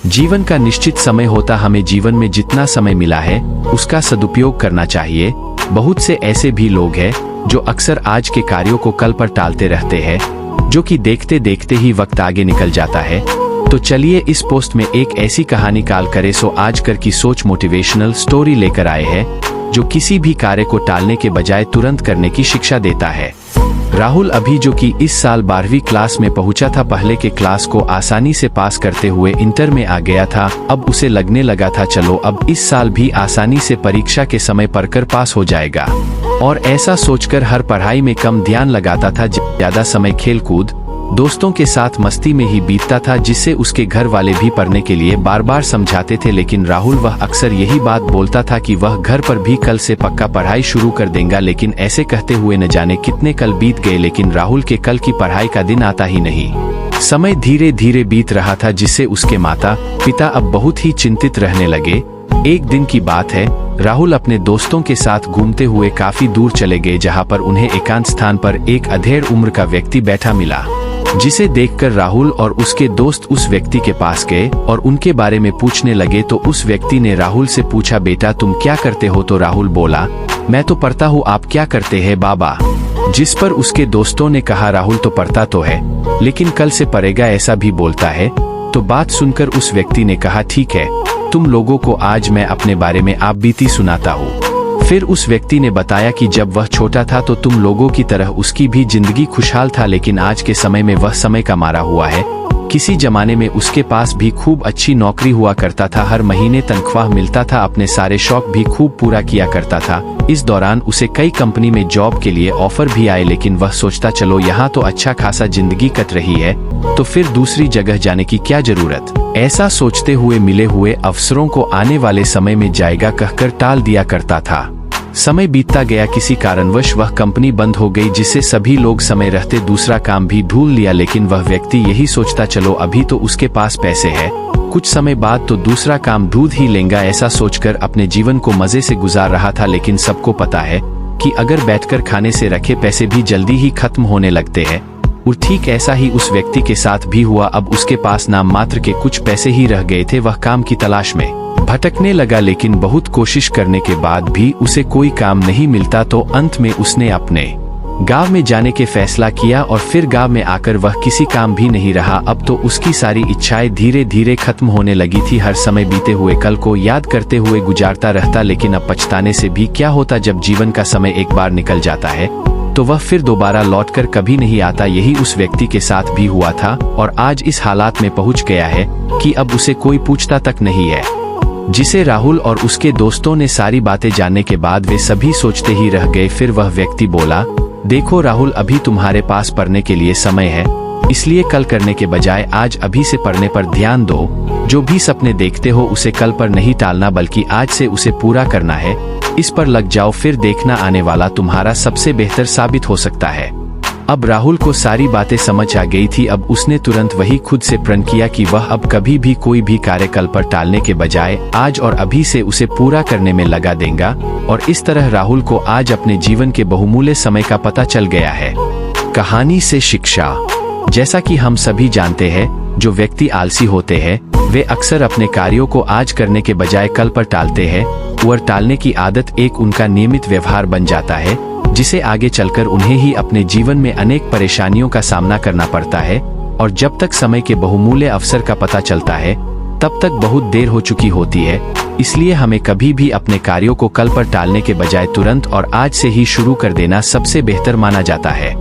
जीवन का निश्चित समय होता, हमें जीवन में जितना समय मिला है उसका सदुपयोग करना चाहिए। बहुत से ऐसे भी लोग हैं जो अक्सर आज के कार्यों को कल पर टालते रहते हैं, जो कि देखते देखते ही वक्त आगे निकल जाता है। तो चलिए इस पोस्ट में एक ऐसी कहानी काल करे सो आज कर की सोच मोटिवेशनल स्टोरी लेकर आए हैं जो किसी भी कार्य को टालने के बजाय तुरंत करने की शिक्षा देता है। राहुल अभी जो कि इस साल 12वीं क्लास में पहुंचा था, पहले के क्लास को आसानी से पास करते हुए इंटर में आ गया था। अब उसे लगने लगा था चलो अब इस साल भी आसानी से परीक्षा के समय पढ़कर पास हो जाएगा, और ऐसा सोचकर हर पढ़ाई में कम ध्यान लगाता था, ज्यादा समय खेल कूद दोस्तों के साथ मस्ती में ही बीतता था, जिससे उसके घर वाले भी पढ़ने के लिए बार बार समझाते थे। लेकिन राहुल वह अक्सर यही बात बोलता था कि वह घर पर भी कल से पक्का पढ़ाई शुरू कर देगा, लेकिन ऐसे कहते हुए न जाने कितने कल बीत गए, लेकिन राहुल के कल की पढ़ाई का दिन आता ही नहीं। समय धीरे धीरे बीत रहा था, जिससे उसके माता पिता अब बहुत ही चिंतित रहने लगे। एक दिन की बात है, राहुल अपने दोस्तों के साथ घूमते हुए काफी दूर चले गए, जहाँ पर उन्हें एकांत स्थान पर एक अधेड़ उम्र का व्यक्ति बैठा मिला, जिसे देखकर राहुल और उसके दोस्त उस व्यक्ति के पास गए और उनके बारे में पूछने लगे। तो उस व्यक्ति ने राहुल से पूछा, बेटा तुम क्या करते हो? तो राहुल बोला, मैं तो पढ़ता हूँ, आप क्या करते हैं बाबा? जिस पर उसके दोस्तों ने कहा, राहुल तो पढ़ता तो है लेकिन कल से पढ़ेगा ऐसा भी बोलता है। तो बात सुनकर उस व्यक्ति ने कहा, ठीक है, तुम लोगों को आज मैं अपने बारे में आप बीती सुनाता हूँ। फिर उस व्यक्ति ने बताया कि जब वह छोटा था तो तुम लोगों की तरह उसकी भी जिंदगी खुशहाल था, लेकिन आज के समय में वह समय का मारा हुआ है। किसी जमाने में उसके पास भी खूब अच्छी नौकरी हुआ करता था, हर महीने तनख्वाह मिलता था, अपने सारे शौक भी खूब पूरा किया करता था। इस दौरान उसे कई कंपनी में जॉब के लिए ऑफर भी आए, लेकिन वह सोचता चलो यहाँ तो अच्छा खासा जिंदगी कट रही है तो फिर दूसरी जगह जाने की क्या जरूरत। ऐसा सोचते हुए मिले हुए अवसरों को आने वाले समय में जाएगा कहकर टाल दिया करता था। समय बीतता गया, किसी कारणवश वह कंपनी बंद हो गई, जिससे सभी लोग समय रहते दूसरा काम भी ढूंढ लिया, लेकिन वह व्यक्ति यही सोचता चलो अभी तो उसके पास पैसे है, कुछ समय बाद तो दूसरा काम ढूंढ ही लेगा। ऐसा सोचकर अपने जीवन को मजे से गुजार रहा था, लेकिन सबको पता है कि अगर बैठकर खाने से रखे पैसे भी जल्दी ही खत्म होने लगते हैं, और ठीक ऐसा ही उस व्यक्ति के साथ भी हुआ। अब उसके पास नाम मात्र के कुछ पैसे ही रह गए थे, वह काम की तलाश में भटकने लगा, लेकिन बहुत कोशिश करने के बाद भी उसे कोई काम नहीं मिलता। तो अंत में उसने अपने गांव में जाने के फैसला किया, और फिर गांव में आकर वह किसी काम भी नहीं रहा। अब तो उसकी सारी इच्छाएं धीरे धीरे खत्म होने लगी थी, हर समय बीते हुए कल को याद करते हुए गुजारता रहता। लेकिन अब पछताने से भी क्या होता, जब जीवन का समय एक बार निकल जाता है तो वह फिर दोबारा लौटकर कभी नहीं आता। यही उस व्यक्ति के साथ भी हुआ था, और आज इस हालात में पहुंच गया है कि अब उसे कोई पूछता तक नहीं है। जिसे राहुल और उसके दोस्तों ने सारी बातें जानने के बाद वे सभी सोचते ही रह गए। फिर वह व्यक्ति बोला, देखो राहुल, अभी तुम्हारे पास पढ़ने के लिए समय है, इसलिए कल करने के बजाय आज अभी से पढ़ने पर ध्यान दो। जो भी सपने देखते हो उसे कल पर नहीं टालना, बल्कि आज से उसे पूरा करना है। इस पर लग जाओ, फिर देखना आने वाला तुम्हारा सबसे बेहतर साबित हो सकता है। अब राहुल को सारी बातें समझ आ गई थी। अब उसने तुरंत वही खुद से प्रण किया कि वह अब कभी भी कोई भी कार्य कल पर टालने के बजाय आज और अभी से उसे पूरा करने में लगा देगा। और इस तरह राहुल को आज अपने जीवन के बहुमूल्य समय का पता चल गया है। कहानी से शिक्षा। जैसा कि हम सभी जानते हैं, जो व्यक्ति आलसी होते हैं वे अक्सर अपने कार्यों को आज करने के बजाय कल पर टालते हैं, और टालने की आदत एक उनका नियमित व्यवहार बन जाता है, जिसे आगे चलकर उन्हें ही अपने जीवन में अनेक परेशानियों का सामना करना पड़ता है। और जब तक समय के बहुमूल्य अवसर का पता चलता है तब तक बहुत देर हो चुकी होती है। इसलिए हमें कभी भी अपने कार्यों को कल पर टालने के बजाय तुरंत और आज से ही शुरू कर देना सबसे बेहतर माना जाता है।